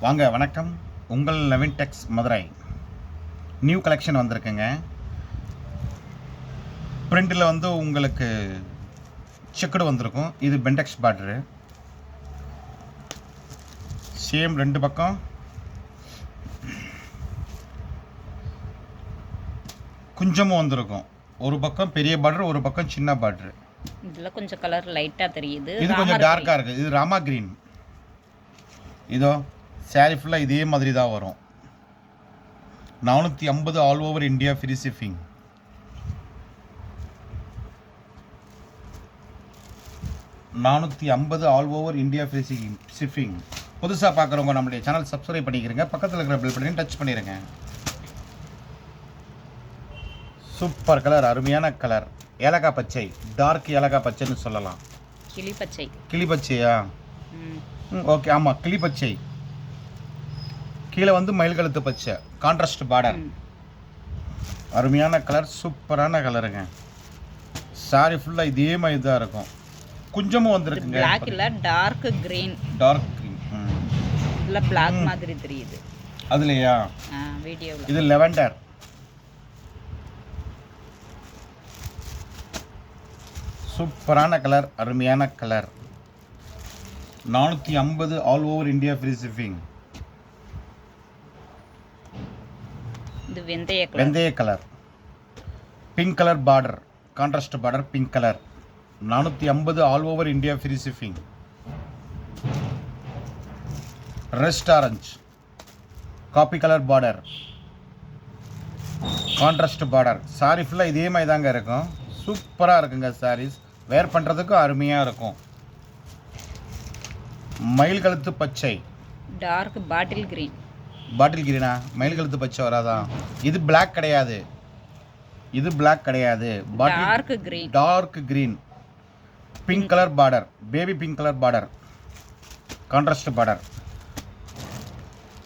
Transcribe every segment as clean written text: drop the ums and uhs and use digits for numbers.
வாங்க வணக்கம். உங்கள் நவீன் டெக்ஸ் மதுரை. நியூ கலெக்ஷன் வந்திருக்குங்க. பிரிண்டில் வந்து உங்களுக்கு செக்குடு வந்திருக்கும். இது பெண்டெக்ஸ் பார்டரு. சேம் ரெண்டு பக்கம் குஞ்சமும் வந்திருக்கும். ஒரு பக்கம் பெரிய பார்டர், ஒரு பக்கம் சின்ன பார்டரு. இதில் கொஞ்சம் கலர் லைட்டாக தெரியுது. இது கொஞ்சம் டார்க்காக இருக்குது. இது ராமா கிரீன். இதோ சாரி ஃபுல்லாக இதே மாதிரி தான் வரும். 450 all over India free shipping. All over India free shipping. புதுசாக பார்க்குறவங்க நம்மளுடைய சேனல் சப்ஸ்கிரைப் பண்ணிக்கிறங்க. பக்கத்தில் இருக்கிற பெல் பட்டனையும் டச் பண்ணிடுங்க. சூப்பர் கலர், அருமையான கலர். ஏலக்காய் பச்சை, டார்க் ஏலக்காய் பச்சைன்னு சொல்லலாம். கிளிப்பச்சை. கிளிப்பச்சையா? ஓகே, ஆமாம், கிளிப்பச்சை. கீழே வந்து மயில் கழுத்து பச்சை, கான்ட்ராஸ்ட் பார்டர். அருமையான கலர், சூப்பரான கலருங்க. சாரி ஃபுல்லாக இதே மாதிரி தான் இருக்கும். குஞ்சமும் வந்துருக்குங்க. பிளாக் இல்ல, டார்க் கிரீன். Dark green. இல்ல பிளாக் மாதிரி தெரியுது அதுலயா? வீடியோல. இது லெவெண்டர். சூப்பரான கலர், அருமையான colour. 450 all over India free shipping. இது வெந்தய colour. Pink colour border, contrast border, pink colour. 450 all over India free shipping. Rest orange, coffee colour border, contrast border. Sari ஃபுல்லாக இதே மாதிரி தாங்க இருக்கும். சூப்பராக இருக்குங்க. சாரீஸ் வேர் பண்ணுறதுக்கும் அருமையாக இருக்கும். மயில் கழுத்து பச்சை, டார்க் பாட்டில் கிரீன். பாட்டில் கிரீனா? மயில் கழுத்து பச்சை வராதான். இது பிளாக் கிடையாது, இது பிளாக் கிடையாது. Dark green. Dark green. Pink colour border, baby pink colour border, contrast border.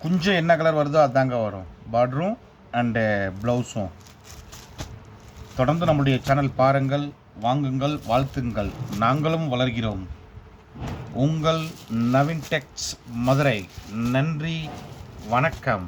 கொஞ்சம் என்ன கலர் வருதோ அதாங்க வரும் பார்டரும் அண்டு ப்ளவுஸும். தொடர்ந்து நம்முடைய சேனல் பாருங்கள், வாங்குங்கள், வாழ்த்துங்கள். நாங்களும் வளர்கிறோம். உங்கள் நவீன் டெக்ஸ் மதுரை. நன்றி, வணக்கம்.